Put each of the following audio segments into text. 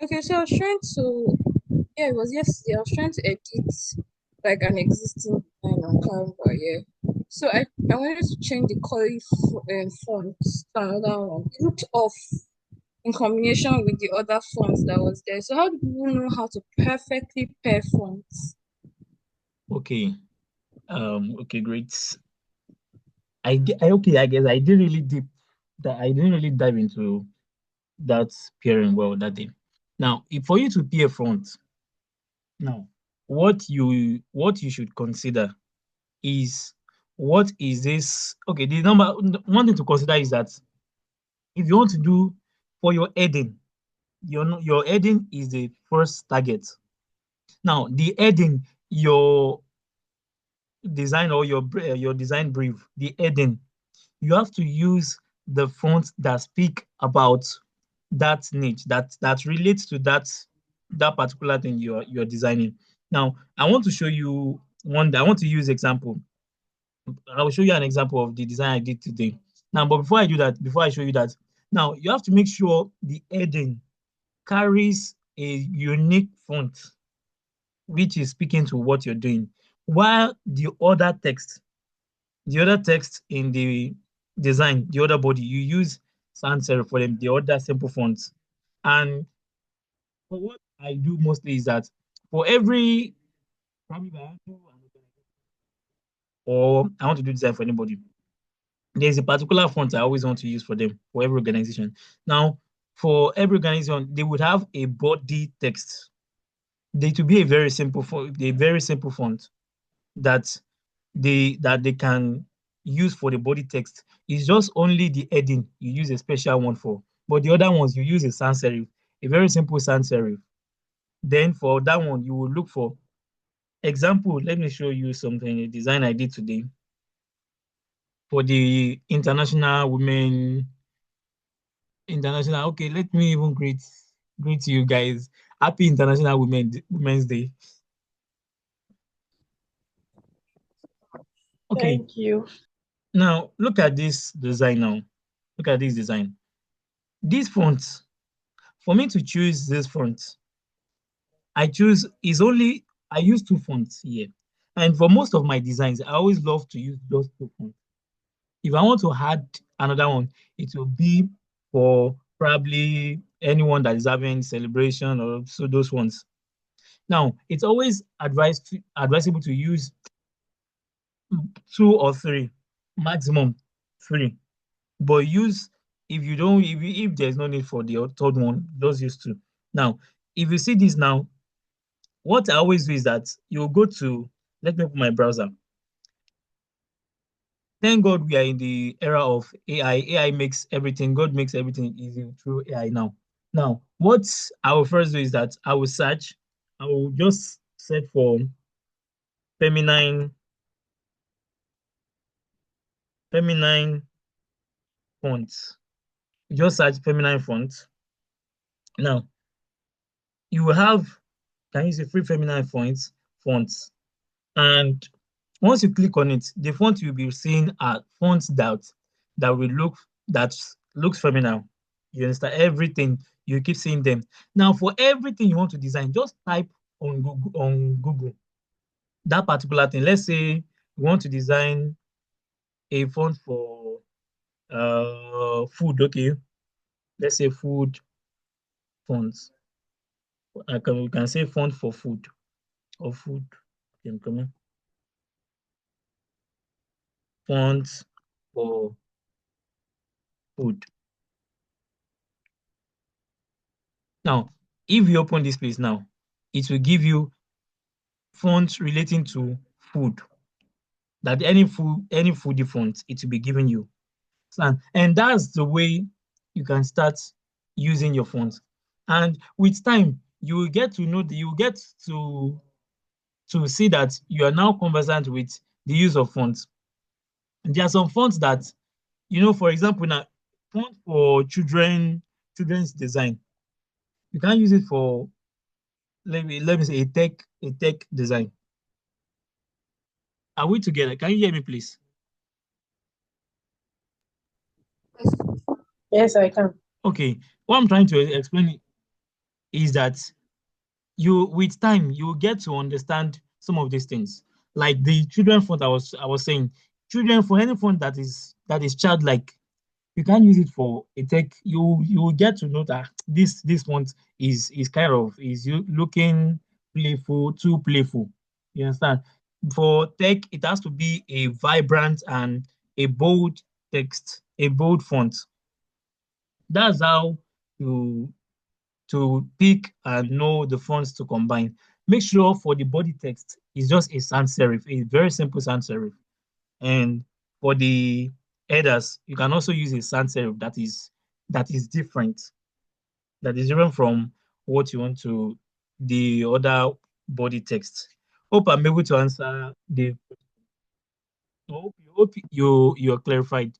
Okay, so I was trying to, yeah, it was yesterday. I was trying to edit like an existing design on Canva, yeah. So I wanted to change the color font to another one. It looked off in combination with the other fonts that was there. So how do people know how to perfectly pair fonts? Okay. Okay, great. Okay, I guess I didn't really deep that I didn't really dive into that pairing well that day. Now, if for you to pair front, now what you should consider is what is this? Okay, the number one thing to consider is that if you want to do for your heading, your heading is the first target. Now, the heading, your design or your design brief, the heading, you have to use the fonts that speak about that niche that relates to that particular thing you're designing. Now, I want to show you one. I want to use example. I will show you an example of the design I did today. Now, but before I do that, before I show you that, now you have to make sure the heading carries a unique font which is speaking to what you're doing, while the other text in the design, the other body, you use sans serif for them, the other simple fonts. And for what I do mostly is that for every probably if I want to do an organization or I want to do design for anybody, there's a particular font I always want to use for them for every organization. Now, for every organization, they would have a body text. They to be a very simple font that they can use for the body text. It's just only the heading you use a special one for, but the other ones you use a sans serif, a very simple sans serif. Then for that one, you will look for example. Let me show you something, a design I did today for the International Women International. Okay, let me even greet you guys. Happy International Women's Day. Okay, Thank you. now look at this design now. Look at this design. These fonts, for me to choose this font, I choose is only I use two fonts here. And for most of my designs, I always love to use those two fonts. If I want to add another one, it will be for probably anyone that is having celebration or so those ones. Now, it's always advisable to use two or three, maximum three. But use if you don't if there's no need for the third one, just use two. Now, if you see this now, what I always do is that you go to let me open my browser. Thank God we are in the era of AI. AI makes everything, God makes everything easy through AI now. Now, what I will first do is that I will search, I will just search for feminine, feminine fonts. Just search feminine fonts. Now, you will have, can you see free feminine fonts. And once you click on it, the font you'll be seeing are fonts that will that looks feminine. You understand everything. You keep seeing them. Now, for everything you want to design, just type on Google that particular thing. Let's say you want to design a font for food. Okay, let's say food fonts. We can say font for food or food. Okay, I'm coming. Fonts for food. Now, if you open this place now, it will give you fonts relating to food. That any foodie font, it will be giving you. And that's the way you can start using your fonts. And with time, you will get to know you will get to see that you are now conversant with the use of fonts. And there are some fonts that, for example, now font for children's design. You can't use it for let me say a tech design. Are we together? Can you hear me, please? Yes, I can. Okay. What I'm trying to explain. is that you with time you get to understand some of these things. Like the children font I was saying, children for any font that is childlike, you can't use it for a tech. You will get to know that this font is kind of is you looking playful, too playful. You understand? For tech, it has to be a vibrant and a bold text, a bold font. That's how you to pick and know the fonts to combine. Make sure for the body text is just a sans serif, a very simple sans serif. And for the headers, you can also use a sans serif that is different, that is different from what you want to the other body text. Hope I'm able to answer the. Hope you're clarified.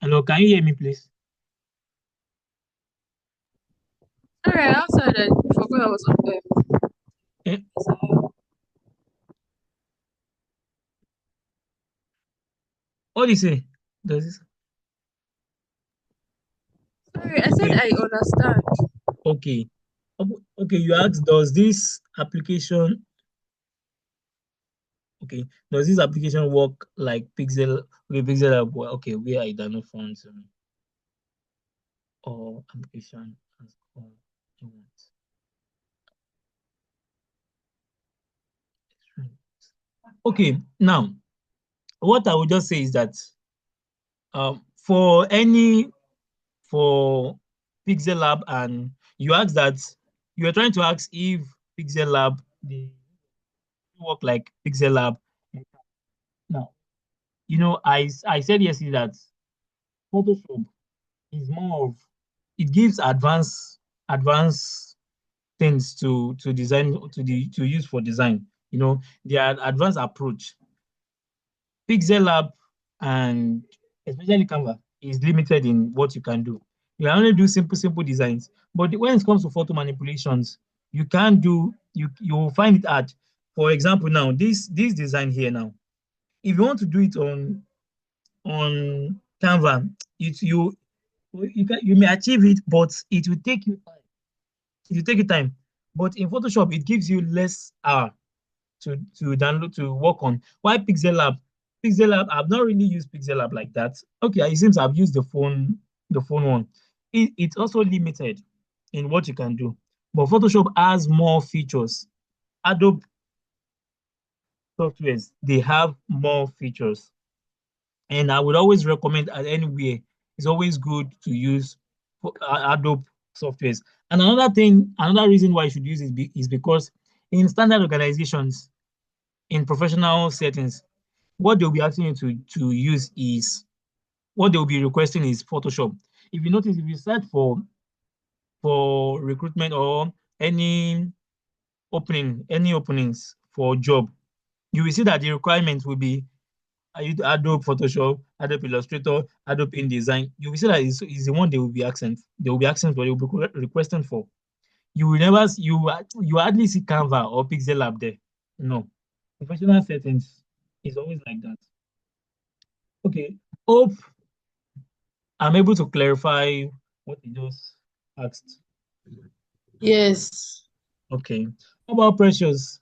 Hello, can you hear me, please? Sorry, I answered. I forgot I was on there. Eh, what do you say? Does this? Sorry, I said Okay, I understand. okay, okay. You asked, does this application Okay. Does this application work like Pixel? Okay, Pixel app. Okay, where I download fonts or application as all you want. Okay, now what I would just say is that for any for Pixel Lab and you ask that you are trying to ask if Pixel Lab they work like Pixel Lab. Now, I said yesterday that Photoshop is more of it gives advanced things to design to use for design. Their advanced approach. Pixel Lab and especially Canva is limited in what you can do. You can only do simple designs. But when it comes to photo manipulations, you can do you will find it hard. For example, now this design here now, if you want to do it on Canva, you may achieve it, but it will take you time. But in Photoshop, it gives you less hour to download to work on. Why Pixel Lab? Pixel Lab, I've not really used Pixel Lab like that. Okay, it seems I've used the phone one. It's also limited in what you can do. But Photoshop has more features. Adobe softwares, they have more features. And I would always recommend at anywhere, it's always good to use Adobe softwares. And another reason why you should use it is because in standard organizations, in professional settings, what they'll be asking you to use is what they'll be requesting is Photoshop. If you notice, if you search for recruitment or any any openings for job, you will see that the requirements will be Adobe Photoshop, Adobe Illustrator, Adobe InDesign. You will see that is the one they will be asking for, they will be requesting for. You will never you hardly see Canva or Pixel Lab there. No. Professional settings is always like that. Okay. Hope I'm able to clarify what you just asked. Yes. Okay. How about Precious?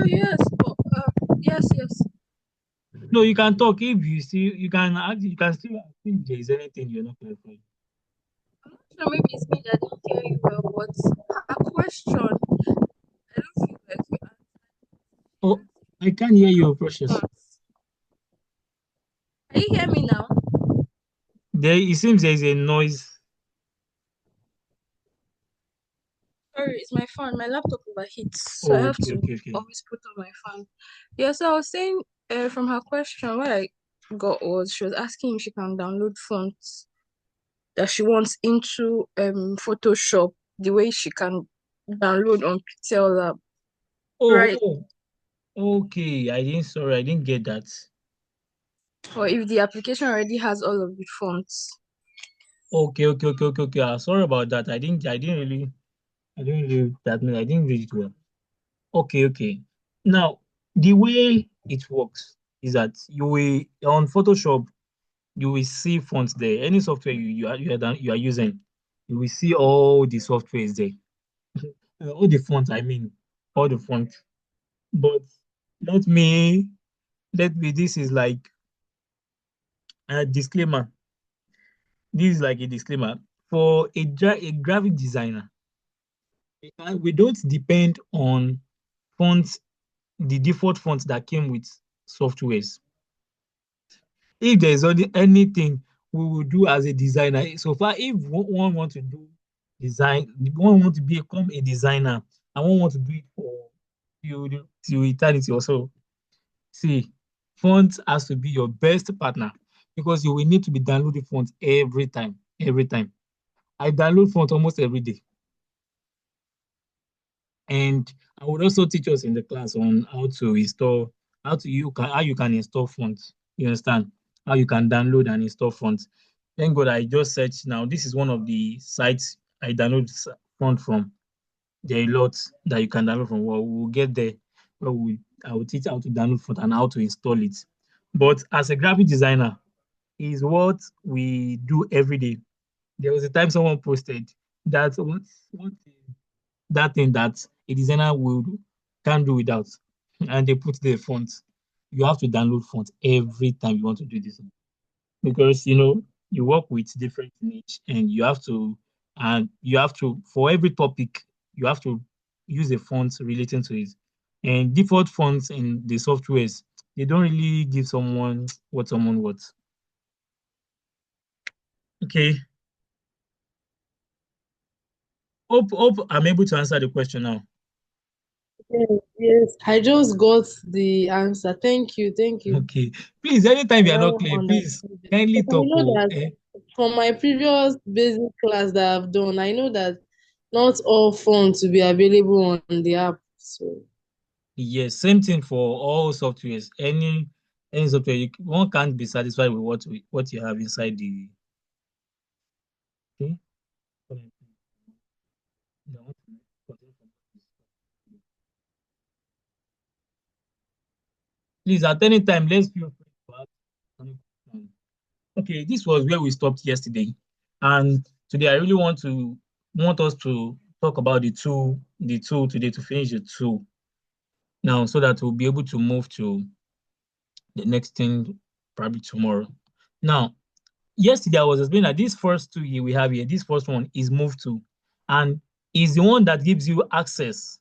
Yes, but yes, yes. No, you can talk if you see you can still ask if there is anything you're not clarifying. So maybe it's me that didn't hear you well, but a question. I don't feel like you Oh, I can't hear you, Precious. answered. Can you hear me now? It seems there is a noise. Sorry, it's my phone. My laptop overheats, so I Oh, have okay, to okay, okay. always put on my phone. Yeah, so I was saying, from her question, what I got was she was asking if she can download fonts that she wants into Photoshop the way she can download on Pixel Lab. Right. Oh, okay. Sorry, I didn't get that. Or if the application already has all of the fonts. Okay, okay, okay, okay, okay. Sorry about that. I didn't read it well. Okay, okay. Now, the way it works. is that you will on Photoshop you will see fonts there. Any software you are using, you will see all the softwares there. All the fonts, I mean, all the fonts. But let me let me. This is like a disclaimer. This is like a disclaimer for a graphic designer. We don't depend on fonts, the default fonts that came with softwares. If there's anything we will do as a designer, so far, if one want to do design, one want to become a designer, and one want to do it for till eternity or so, see, font has to be your best partner because you will need to be downloading font every time, every time. I download font almost every day. And I would also teach us in the class on how to install, how you can install fonts. You understand? How you can download and install fonts. Thank God I just searched now. This is one of the sites I download font from. There are a lot that you can download from. Well, we'll get there. I will teach how to download font and how to install it. But as a graphic designer, is what we do every day. There was a time someone posted that what that thing that a designer will can do without. And they put the font. You have to download font every time you want to do this because you work with different niche and you have to for every topic you have to use a font relating to it. And default fonts in the softwares they don't really give someone what someone wants. Okay, hope I'm able to answer the question now. Yes, yes. I just got the answer. Thank you. Thank you. Okay, please anytime I you are not now clear, please understood it. kindly But I talk. know Oh, that from my previous basic class that I've done, I know that not all phones will be available on the app. So yes, same thing for all softwares. Any software, one can't be satisfied with what you have inside the. Okay. Please, at any time, let's feel free to ask any question. Okay, this was where we stopped yesterday, and today I really want us to talk about the tool today to finish the tool now, so that we'll be able to move to the next thing probably tomorrow. Now, yesterday I was explaining that this first two here we have here, this first one is move to, and is the one that gives you access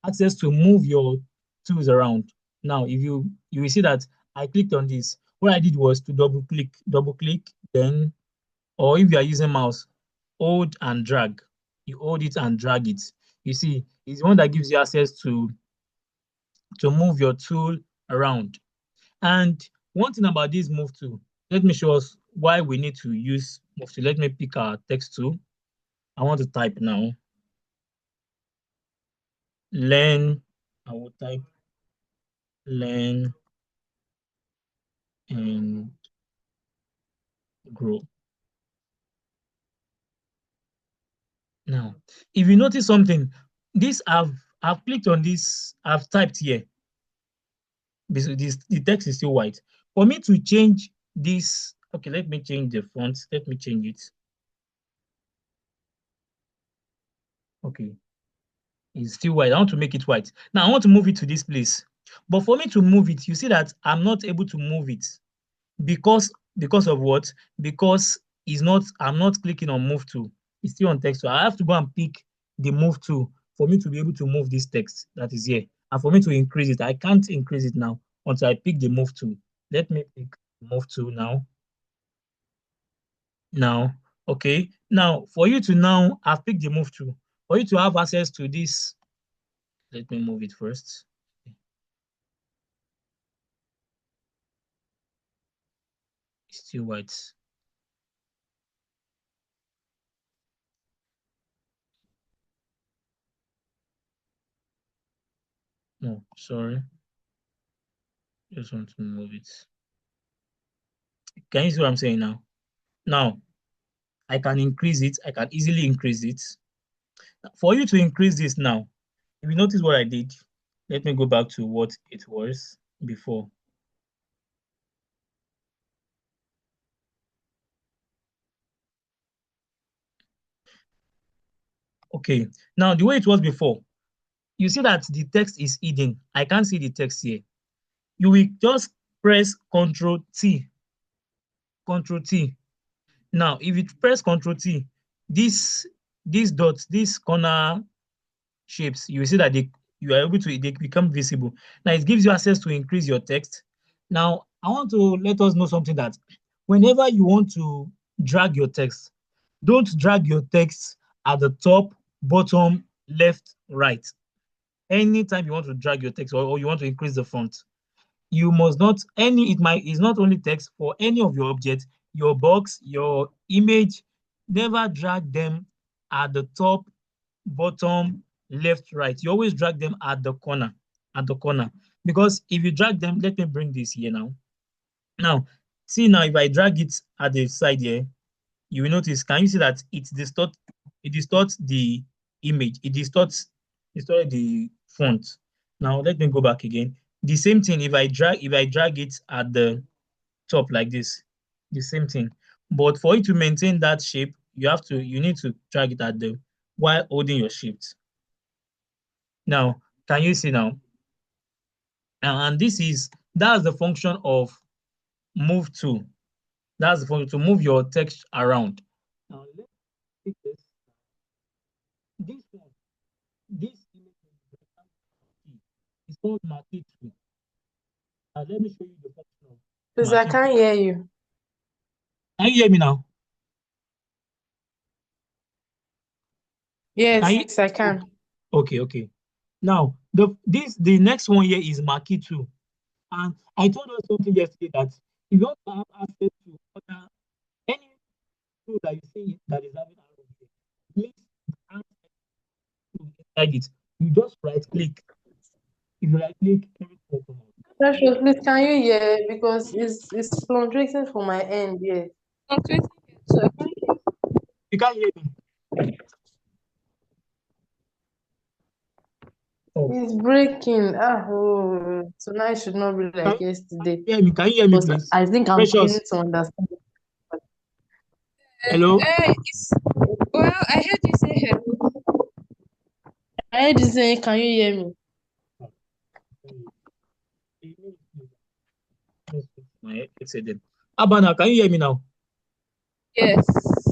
to move your tools around. Now, if you will see that I clicked on this. What I did was to double click, then, or if you are using mouse, hold and drag. You hold it and drag it. You see, it's the one that gives you access to move your tool around. And one thing about this move tool, let me show us why we need to use move tool. Let me pick our text tool. I want to type now. Learn. I will type learn and grow. Now, if you notice something, this I've clicked on this, I've typed here. The text is still white. For me to change this, okay, let me change the font. Let me change it. Okay, it's still white. I want to make it white. Now I want to move it to this place. But for me to move it, you see that I'm not able to move it because of what? Because I'm not clicking on move to. It's still on text. So I have to go and pick the move to for me to be able to move this text that is here. And for me to increase it, I can't increase it now until I pick the move to. Let me pick move to now. Now, okay. Now, for you to now, I've picked the move to. For you to have access to this, let me move it first. It's still white. No, sorry. Just want to move it. Can you see what I'm saying now? Now, I can increase it. I can easily increase it. For you to increase this now, if you notice what I did, let me go back to what it was before. Okay. Now, the way it was before, you see that the text is hidden. I can't see the text here. You will just press Control T. Control T. Now, if you press Control T, this these dots, these corner shapes, you will see that you are able to they become visible. Now it gives you access to increase your text. Now I want to let us know something that whenever you want to drag your text, don't drag your text at the top, bottom, left, right. Anytime you want to drag your text or you want to increase the font, you must not it's not only text for any of your objects, your box, your image, never drag them at the top, bottom, left, right. You always drag them at the corner. Because if you drag them, let me bring this here now. Now, see now, if I drag it at the side here, you will notice, can you see that it distorts the image, distort the font. Now let me go back again. The same thing if I drag it at the top like this, the same thing. But for it to maintain that shape, you need to drag it at the while holding your shift. Now, can you see now? And that's the function of move to. That's the function to move your text around. Now let's take this. This one, this image is called marquee 2. Now let me show you the function of Please, I marquee 2. can't hear you. Can you hear me now? Can Yes, you? I can. Okay. Now the next one here is marquee 2. And I told us something yesterday that if you want to have access to other any tool that you see that is having arrow here, please add inside it. You just right click. If you right click, everything will come out. Precious, please, can you hear? Because it's fluctuating from my end, yeah. Not waiting here, so I can't hear. You can't hear me. Oh, It's breaking. Oh, tonight should not be can, like can yesterday. you hear me? Can you hear me, Because please? I think I'm beginning Precious. to understand. Hello. Well, I heard you say hello. I heard you saying, can you hear me? My headset then. Abana, can you hear me now? Yes.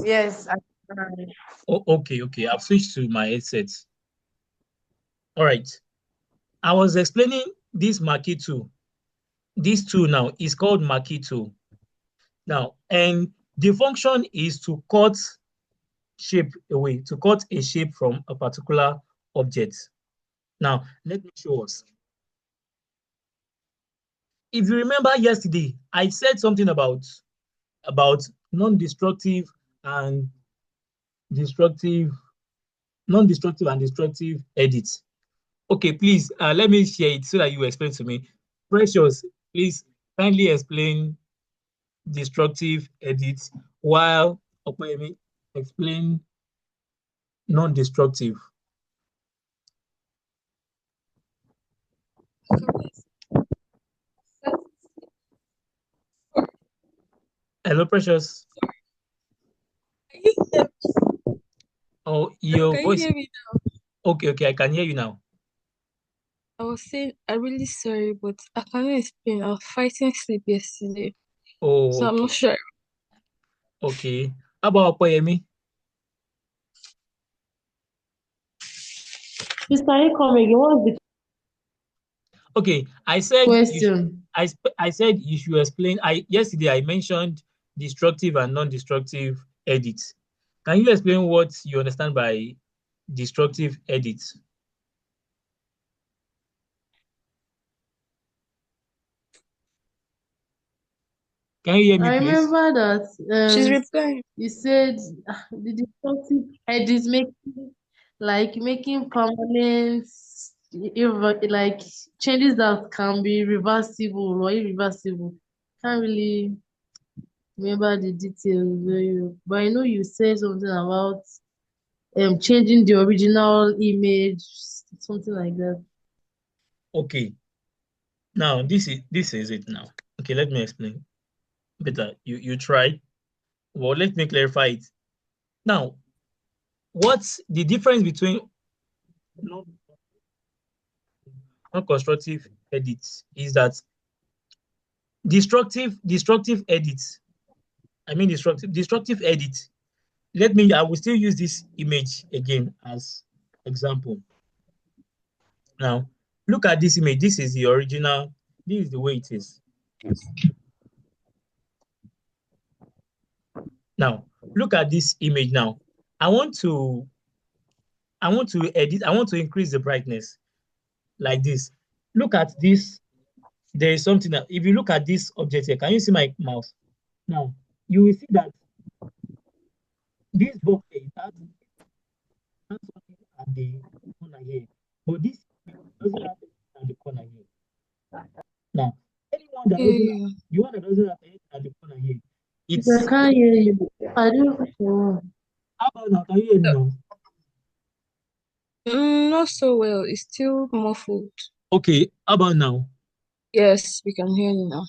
Yes, I can. Oh, okay. I've switched to my headset. All right. I was explaining this marquee tool. This tool now is called marquee tool. Now, and the function is to cut to cut a shape from a particular object. Now, let me show us. If you remember yesterday, I said something about non-destructive and destructive, non-destructive and destructive edits. Okay, please let me share it so that you explain to me. Precious, please kindly explain destructive edits while Opeyemi explain non-destructive. Hello, Precious. Can you hear? Oh, Hello, your can you voice. hear me now? Okay, I can hear you now. I was saying I'm really sorry, but I cannot explain. I was fighting sleep yesterday, Oh, so I'm not okay, sure. okay. How about Opeyemi? Please, can you come again? What's the Okay, I said question? I said you should explain. I yesterday I mentioned destructive and non-destructive edits. Can you explain what you understand by destructive edits? Can you hear me, I please? remember that She's replying. you said the destructive head is making permanent like changes that can be reversible or irreversible. Can't really remember the details very well. But I know you said something about changing the original image, something like that. Okay. Now this is it now. Okay, let me explain better. You try. Well, let me clarify it. Now, what's the difference between non-constructive edits is that destructive edits. I mean destructive edit. I will still use this image again as example. Now, look at this image. This is the original. This is the way it is. Now, look at this image now. I want to edit. I want to increase the brightness like this. Look at this. There is something that if you look at this object here, can you see my mouse? Now, you will see that this box here, it has something at the corner here. But this doesn't have anything at the corner here. Now, anyone that doesn't have Yeah. the one that doesn't have anything at the corner here, I it's can't hear you. I don't know. how about now? Can you hear me now? Not so well. It's still muffled. Okay, how about now? Yes, we can hear you now.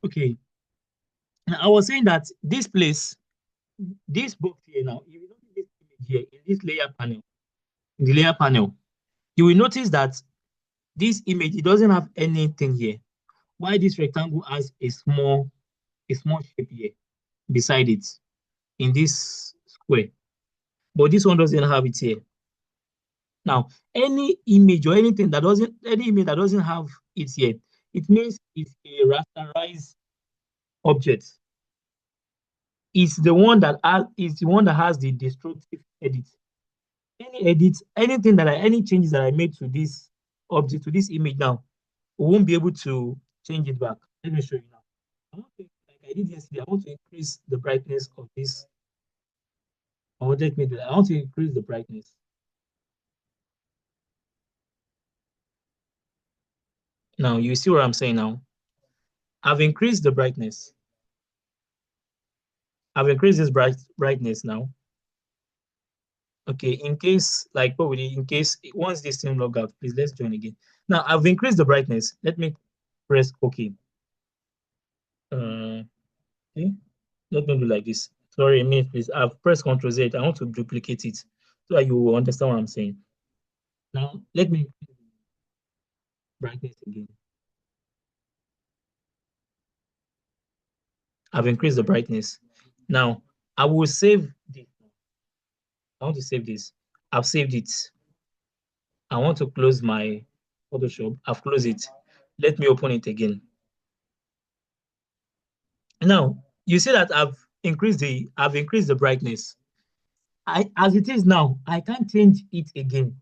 Okay. Now, I was saying that this place, this box here now, if you notice this image here in this layer panel, in the layer panel, you will notice that this image, it doesn't have anything here. Why this rectangle has a small shape here beside it in this square, but this one doesn't have it here. Now, any image that doesn't have it here, it means it's a rasterized object. It's the one that has the destructive edit. Any changes that I made to this object, to this image now, we won't be able to change it back. Let me show you now. Like I did yesterday, I want to increase the brightness of this. I want to increase the brightness. Now, you see what I'm saying now? I've increased the brightness. I've increased this brightness now. Okay, in case, like probably in case once this thing log out, please let's join again. Now I've increased the brightness. Let me press OK. Okay. Let me do like this. Sorry, a minute, please. I've pressed Ctrl Z. I want to duplicate it so that you will understand what I'm saying. Now let me increase the brightness again. I've increased the brightness. Now I will save this. I want to save this. I've saved it. I want to close my Photoshop. I've closed it. Let me open it again. Now you see that I've increased the brightness. As it is now, I can't change it again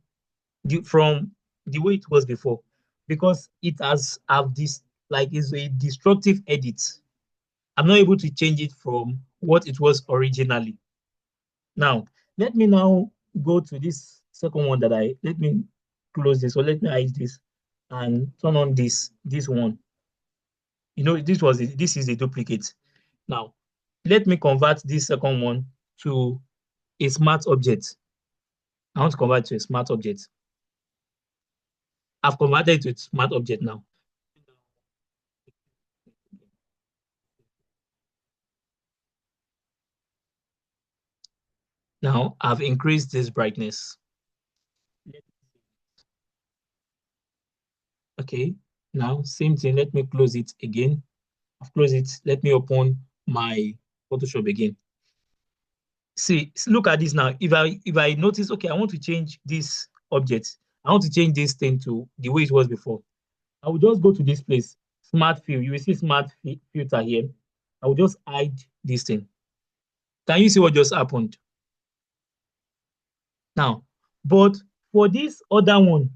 from the way it was before because it has have this like is a destructive edit. I'm not able to change it from what it was originally. Now, let me now go to this second one let me close this or let me hide this and turn on this one. You know, this is a duplicate. Now, let me convert this second one to a smart object. I want to convert to a smart object. I've converted it to a smart object now. Now I've increased this brightness. Okay, now same thing. Let me close it again. I've closed it. Let me open my Photoshop again. See, look at this now. If I notice, okay, I want to change this object. I want to change this thing to the way it was before. I will just go to this place, smart fill. You will see smart filter here. I will just hide this thing. Can you see what just happened? Now, but for this other one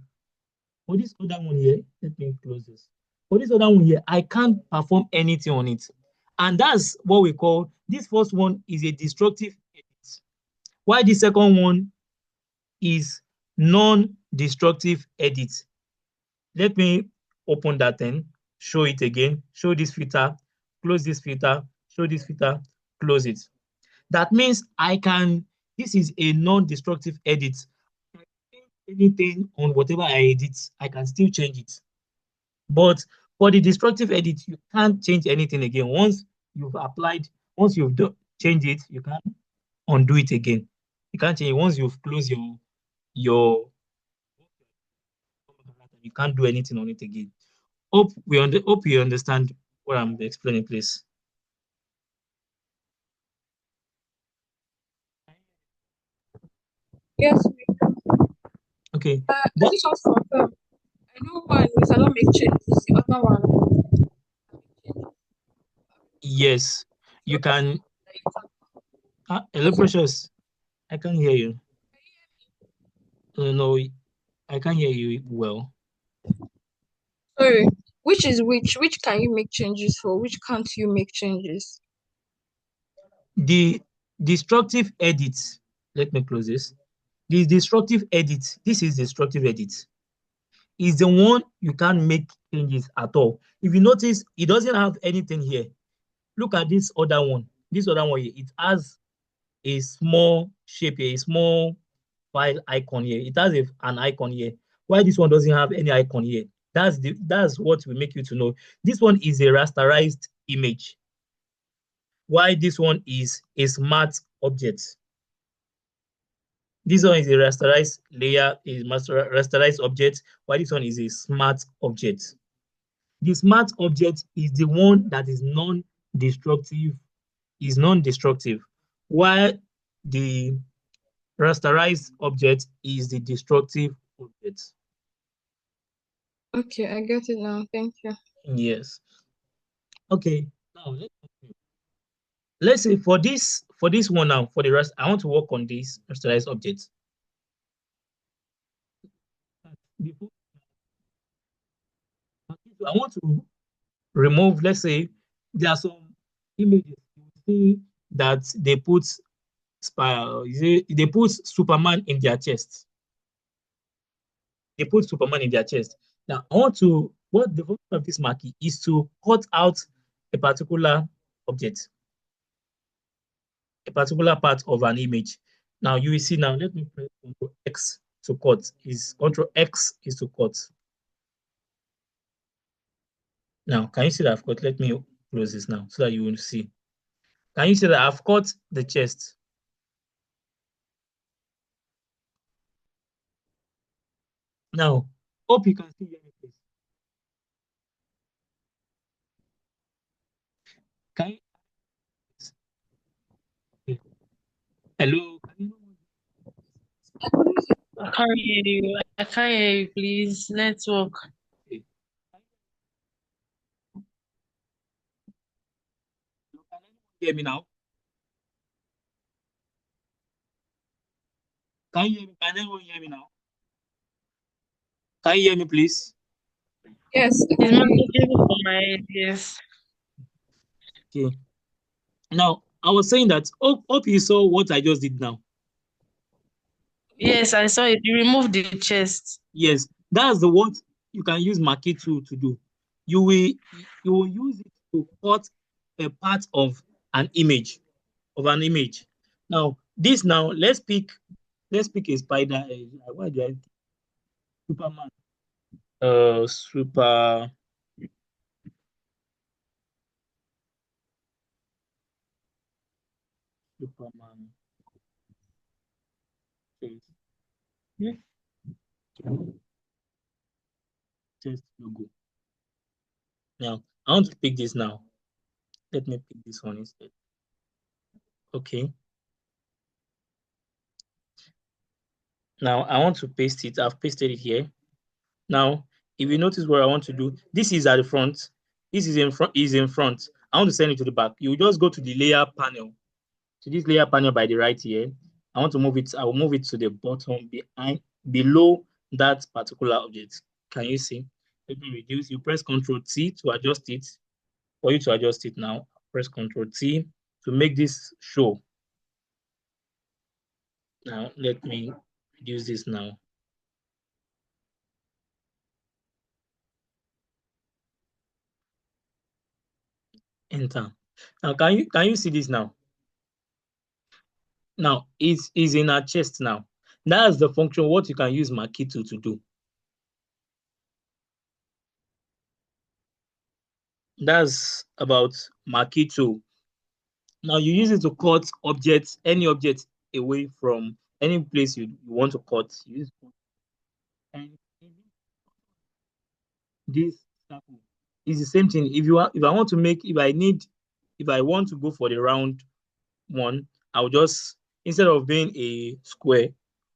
here, let me close this. For this other one here, I can't perform anything on it. And that's what we call, this first one is a destructive edit. While the second one is non-destructive edit. Let me open that then, show it again, show this filter, close this filter, show this filter, close it. That means this is a non-destructive edit. Anything on whatever I edit, I can still change it. But for the destructive edit, you can't change anything again. Once you've changed it, you can't undo it again. You can't change it. Once you've closed your you can't do anything on it again. Hope you understand what I'm explaining, please. Yes, Okay. I That just want to confirm. I know one is I don't make changes. The other one, yes, you can. like, Hello, Precious. I can't hear you. No, I can't hear you well. sorry, which is which? Which can you make changes for? Which can't you make changes? The destructive edits. Let me close this. The destructive edit. This is destructive edit. Is the one you can't make changes at all. If you notice, it doesn't have anything here. Look at this other one. This other one here, it has a small shape here, a small file icon here. It has an icon here. Why this one doesn't have any icon here? That's what will make you to know. This one is a rasterized image. Why this one is a smart object. This one is a rasterized layer, is rasterized object, while this one is a smart object. The smart object is the one that is non-destructive, while the rasterized object is the destructive object. Okay, I get it now. Thank you. Yes. Okay. Now let's say for this one now, for the rest, I want to work on this rasterized object. Before I want to remove, let's say there are some images you see that they put Superman in their chest. They put Superman in their chest. Now I want to what the function of this marquee is to cut out a particular object, a particular part of an image. Now you will see now, let me press Ctrl X to cut. Is Ctrl X is to cut. Now, can you see that I've cut? Let me close this now so that you will see. Can you see that I've cut the chest? Now, hope you can see me, please. Can you? Okay. Hello, can you? I can't hear you. I can't hear you, please. Network. Okay. Can anyone hear me now? Can you hear me? Can anyone hear me now? Can you hear me, please? Yes, I It's can hear you. manageable for my end, yes. Okay. Now, I was saying that hope you saw what I just did now. Yes, I saw it. You removed the chest. Yes, that's the what you can use Marquee tool to do. You will use it to cut a part of an image Now, this now let's pick a spider. Why do I Superman? Super Superman face. Yeah. Test logo. Now, I want to pick this now. Let me pick this one instead. Okay. Now I want to paste it. I've pasted it here. Now, if you notice what I want to do, this is at the front. This is in front. I want to send it to the back. You just go to the layer panel, to this layer panel by the right here. I want to move it. I will move it to the bottom below that particular object. Can you see? Let me reduce. You press Ctrl T to adjust it. For you to adjust it now, press Ctrl T to make this show. Now let me reduce this now. Enter. Now can you see this now? Now it's in our chest now. That's the function what you can use marquee to do. That's about marquee tool. Now you use it to cut objects, any object away from any place you want to cut, you use cut. And this circle is the same thing. If I want to make if I want to go for the round one, I'll just, instead of being a square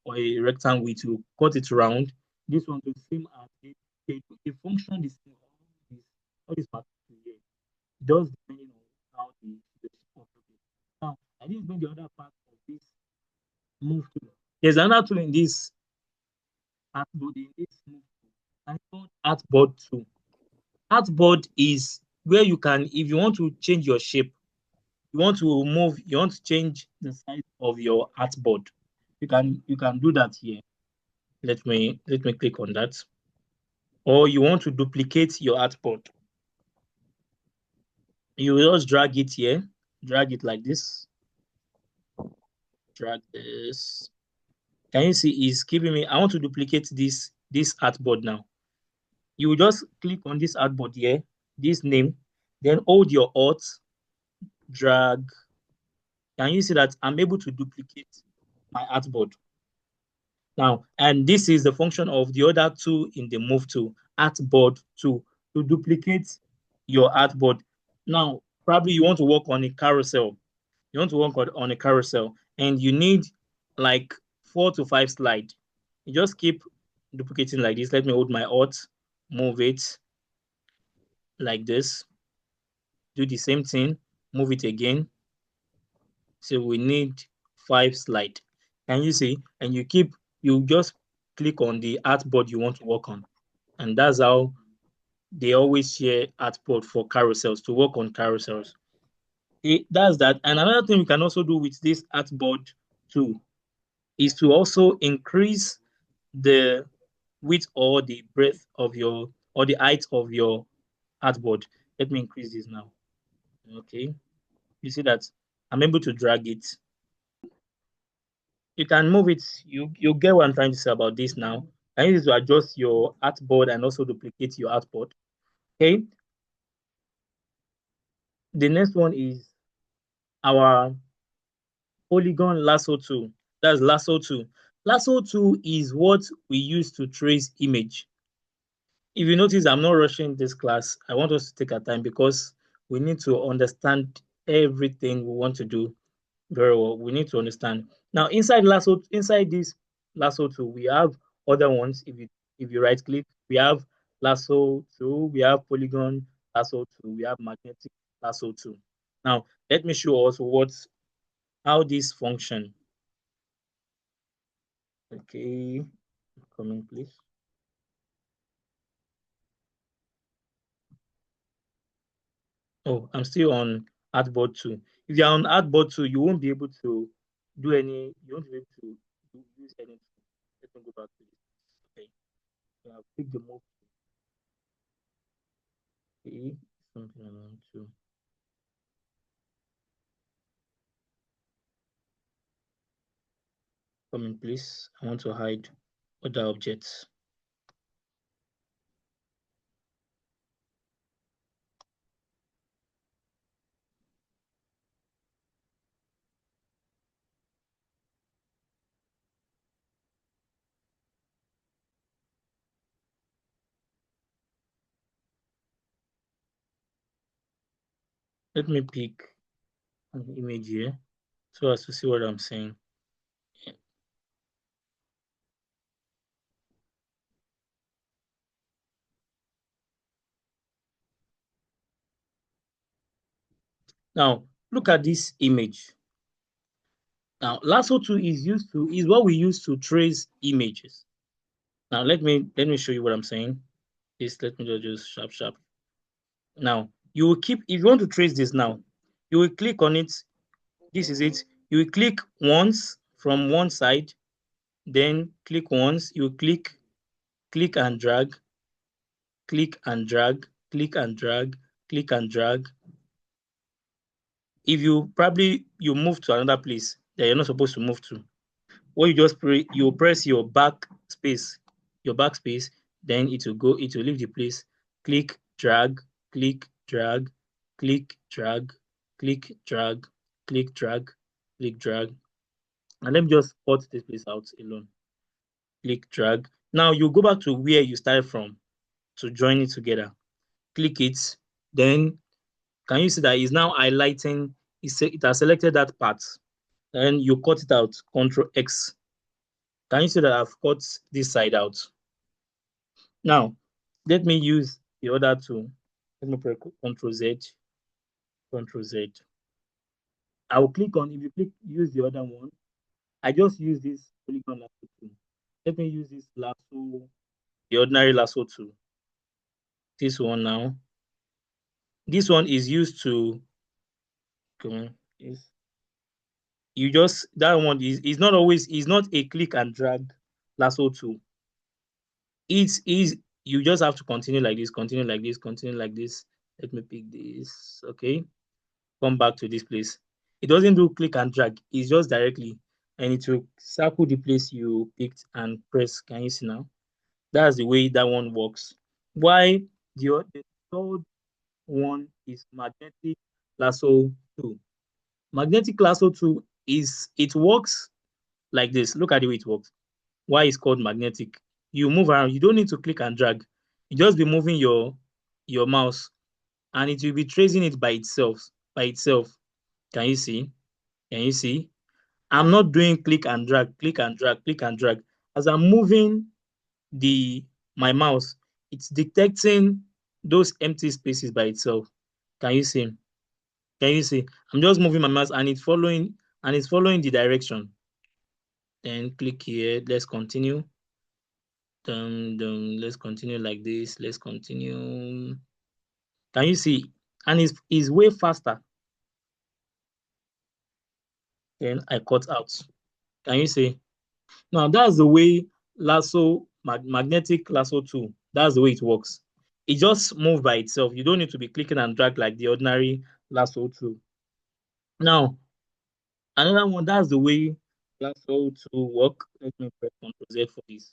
or a rectangle to cut it round, this one the same as they function the same. All these parts here does depending on how the shape of it. Now, I didn't bring the other part of this move tool. There's another tool in this artboard, in this move tool, and it's called artboard tool. Artboard is where you can, if you want to change your shape, you want to move, you want to change the size of your artboard, you can do that here. Let me click on that. Or you want to duplicate your artboard, you will just drag it here, drag it like this, drag this. Can you see it's giving me, I want to duplicate this artboard now. You will just click on this artboard here, this name, then hold your Alt, drag. Can you see that I'm able to duplicate my artboard? Now, and this is the function of the other tool in the move tool, artboard tool, to duplicate your artboard. Now, probably you want to work on a carousel. You want to work on a carousel, and you need like 4 to 5 slides. You just keep duplicating like this. Let me hold my Alt, move it like this. Do the same thing, move it again. So we need 5 slides. Can you see? And you just click on the artboard you want to work on. And that's how they always share artboard for carousels, to work on carousels. That's that. And another thing we can also do with this artboard too is to also increase the width or the breadth of your, or the height of your artboard. Let me increase this now. Okay. You see that I'm able to drag it. You can move it. You get what I'm trying to say about this now. I need to adjust your artboard and also duplicate your artboard. Okay. The next one is our polygon lasso tool. That's lasso tool. Lasso tool is what we use to trace image. If you notice, I'm not rushing this class. I want us to take our time because we need to understand everything we want to do very well. We need to understand. Now, inside this lasso tool, we have other ones. If you right click, we have lasso tool, we have polygon lasso tool, we have magnetic lasso tool. Now, let me show us how this function. Okay, come in, please. Oh, I'm still on artboard 2. If you're on artboard 2, you won't be able to you won't be able to use anything. Let me go back to this. Okay. So I'll pick the move. Okay. Something I want to come in, please. I want to hide other objects. Let me pick an image here so as to see what I'm saying. Now, look at this image. Now, lasso tool is what we use to trace images. Now, let me show you what I'm saying. Let me just sharp. Now, you will keep, if you want to trace this now, you will click on it. This is it. You will click once from one side, then click once. You will click and drag, click and drag, click and drag, click and drag. If you move to another place that you're not supposed to move to, what you press your backspace, then it will leave the place. Click, drag, click, drag, click, drag, click, drag, click, drag, click, drag. And let me just cut this place out alone. Click drag. Now you go back to where you started from to join it together. Click it. Then can you see that it's now highlighting? It has selected that part. Then you cut it out. Control X. Can you see that I've cut this side out? Now let me use the other two. Let me press Control Z. Control Z. I will click on, if you click use the other one, I just use this polygon lasso tool. Let me use this lasso, the ordinary lasso tool. This one now. This one is used to, come on, you just, that one is not always, is not a click and drag lasso tool. It is, you just have to continue like this, continue like this, continue like this. Let me pick this, okay. Come back to this place. It doesn't do click and drag, it's just directly, and it will circle the place you picked and press. Can you see now? That's the way that one works. Why the third one is magnetic lasso tool. Magnetic lasso tool is, it works like this. Look at the way it works. Why it's called magnetic? You move around, you don't need to click and drag. You just be moving your mouse and it will be tracing it by itself. By itself. Can you see? Can you see? I'm not doing click and drag, click and drag, click and drag. As I'm moving the my mouse, it's detecting those empty spaces by itself. Can you see? Can you see? I'm just moving my mouse and it's following the direction. Then click here. Let's continue. Let's continue like this. Let's continue. Can you see? And it's way faster. Then I cut out. Can you see? Now that's the way magnetic lasso tool. That's the way it works. It just moves by itself. You don't need to be clicking and drag like the ordinary lasso tool. Now, another one, that's the way lasso tool work. Let me press Ctrl Z for this.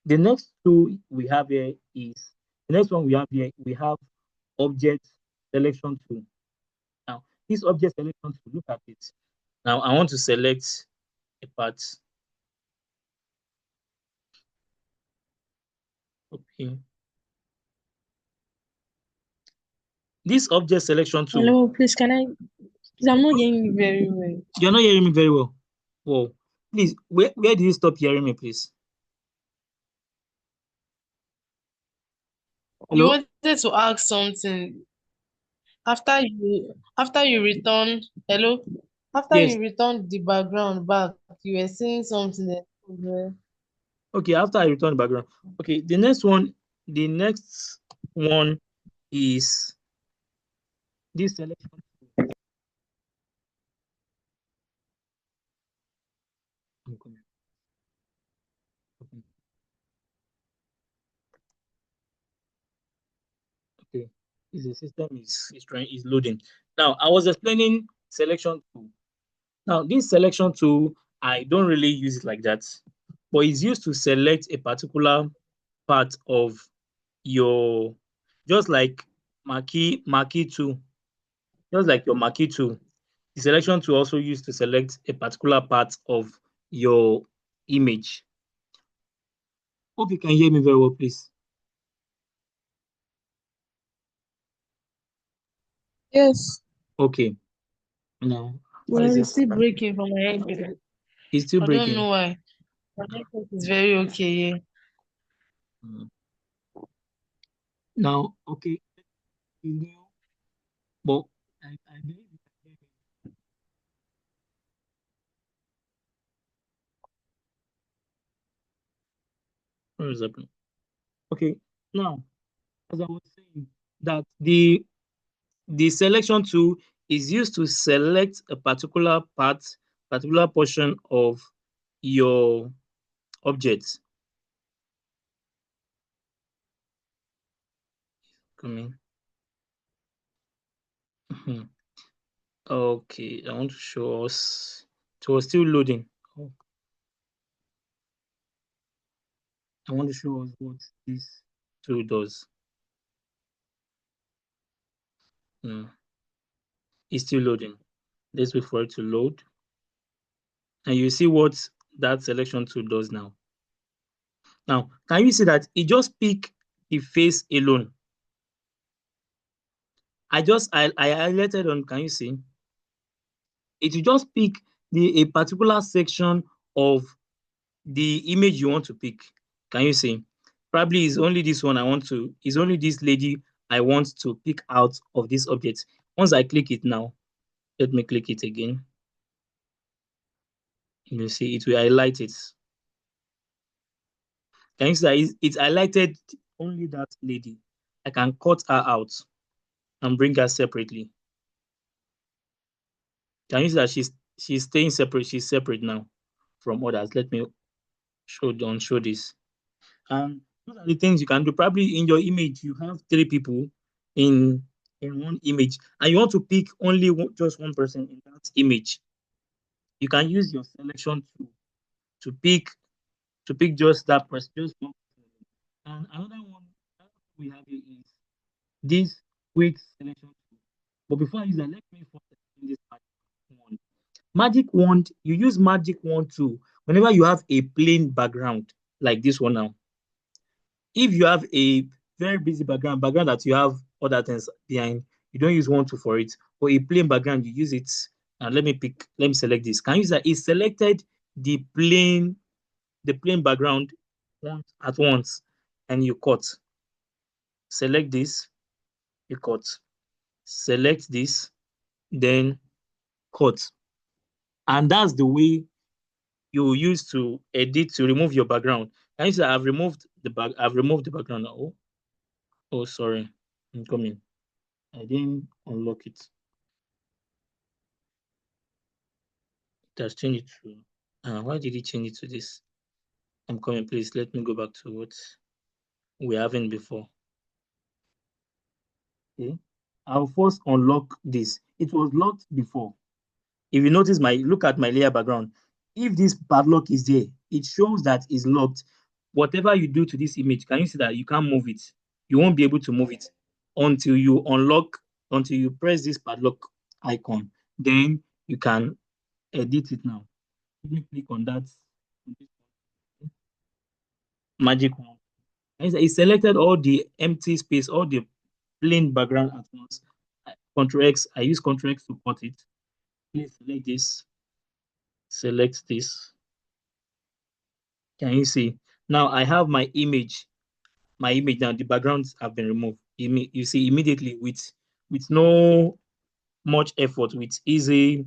The next tool we have here is, the next one we have here, we have object selection tool. Now, this object selection tool, look at it. Now, I want to select a part. Okay. This object selection tool, Hello, please can I? Please, I'm not hearing you very well. you're not hearing me very well. Whoa. Please, where did you stop hearing me, please? You Hello? wanted to ask something after you return. Hello, after Yes. you return the background back, you were saying something that Okay, after I return the background. Okay, the next one is this selection tool. I'm coming. Okay, the system is loading. Now, I was explaining selection tool. Now, this selection tool, I don't really use it like that, but it's used to select a particular part of your, just like marquee tool, just like your marquee tool. The selection tool also used to select a particular part of your image. Hope you can hear me very well, please. Yes. Okay. Now, what is well, it's this? still breaking from my end. It's still I don't breaking. know why. My network is very okay. Yeah. Mm. Now, okay, continue, but I believe you can hear me. What is happening? Okay. Now, as I was saying, that the selection tool is used to select a particular portion of your object. Coming. Mhm. Okay, I want to show us. It was still loading. Oh, I want to show us what this tool does. Mm, it's still loading. Let's wait for it to load. And you see what that selection tool does now. Now, can you see that it just pick the face alone? I highlighted on, can you see? It will just pick a particular section of the image you want to pick. Can you see? Probably is only this one is only this lady I want to pick out of this object. Once I click it now, let me click it again. You see, it will highlight it. Can you see that it's highlighted only that lady? I can cut her out and bring her separately. Can you see that she's staying separate? She's separate now from others. Let me show this. And those are the things you can do. Probably in your image, you have 3 people in one image, and you want to pick only just one person in that image. You can use your selection tool to pick just that person, just one person. And another one we have here is this quick selection tool. But before I use that, let me first explain this magic wand. Magic wand, you use magic wand too whenever you have a plain background like this one now. If you have a very busy background that you have other things behind, you don't use one tool for it. For a plain background, you use it. And let me select this. Can you see that it selected the plain background at once, and you cut. Select this, you cut. Select this, then cut. And that's the way you use to edit to remove your background. Can you see that I've removed the background now? Oh, sorry. I'm coming. I didn't unlock it. It has changed it to why did it change it to this? I'm coming, please. Let me go back to what we having before. Okay. I'll first unlock this. It was locked before. If you notice look at my layer background. If this padlock is there, it shows that it's locked. Whatever you do to this image, can you see that you can't move it? You won't be able to move it until you until you press this padlock icon. Then you can edit it now. Let me click on that magic wand. It selected all the empty space, all the plain background at once. Ctrl X, I use Ctrl X to cut it. Please select this. Can you see? Now I have my image now, the backgrounds have been removed. You see immediately with no much effort, with easy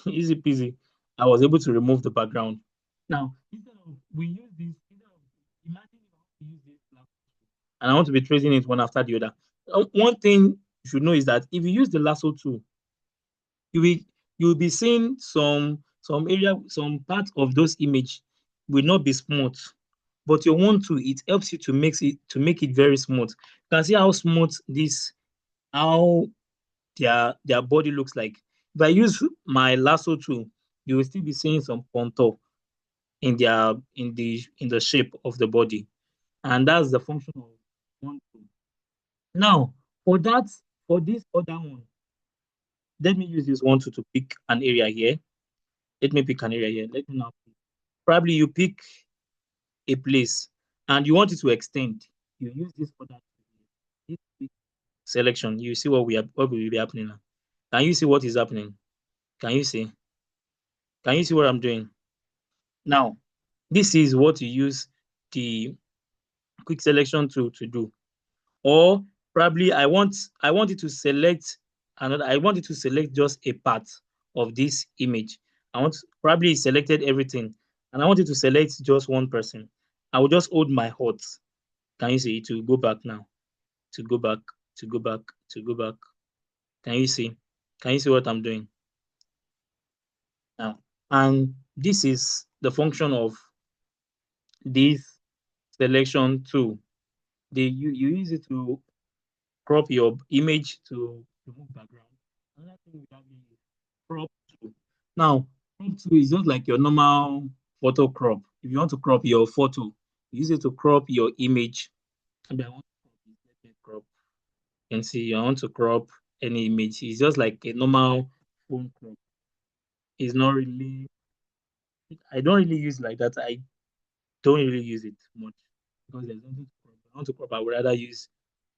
easy peasy, I was able to remove the background. Now, instead of we use this, imagine if I want to use this and I want to be tracing it one after the other. One thing you should know is that if you use the lasso tool, you will be seeing some part of those image will not be smooth. But your one tool, it helps you to make it very smooth. You can see how smooth how their body looks like. If I use my lasso tool, you will still be seeing some contour in the shape of the body. And that's the function of one tool. Now, for this other one, let me use this one to pick an area here. Let me pick an area here. Let me now pick. Probably you pick a place and you want it to extend. You use this other this quick selection. You see what will be happening now. Can you see what is happening? Can you see? Can you see what I'm doing? Now, this is what you use the quick selection to do. Or probably I want it to select I want it to select just a part of this image. Probably it selected everything and I want it to select just one person. I will just hold my hot. Can you see it will go back now? To go back, to go back, to go back. Can you see? Can you see what I'm doing now? And this is the function of this selection tool. You use it to crop your image to remove background. Another thing we have is crop tool. Now, crop tool is just like your normal photo crop. If you want to crop your photo, you use it to crop your image. Maybe I want to crop this. Let me crop. You can see I want to crop any image. It's just like a normal phone crop. It's not really I don't really use like that. I don't really use it much because there's nothing to crop. I want to crop, I would rather use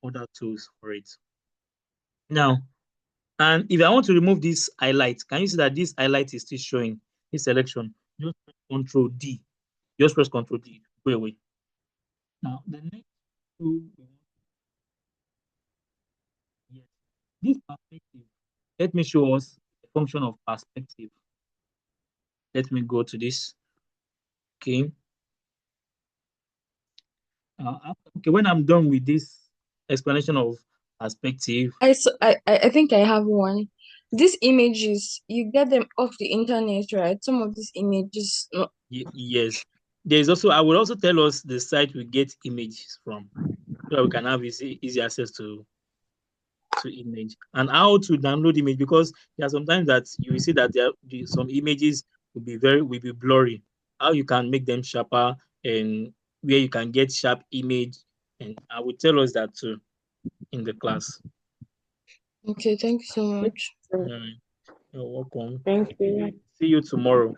other tools for it. Now, and if I want to remove this highlight, can you see that this highlight is still showing this selection? Just press Control D. Just press Control D. Go away. Now, the next tool we want, yes, this perspective. Let me show us the function of perspective. Let me go to this. Okay. Okay, when I'm done with this explanation of perspective, I think I have one. These images, you get them off the internet, right? Some of these images, no. yes, there's also, I will also tell us the site we get images from, so that we can have easy access to image, and how to download image, because there are sometimes that you will see that some images will be blurry. How you can make them sharper, and where you can get sharp image, and I will tell us that too in the class. Okay, thank you so much. You're welcome. Thank you. See you tomorrow.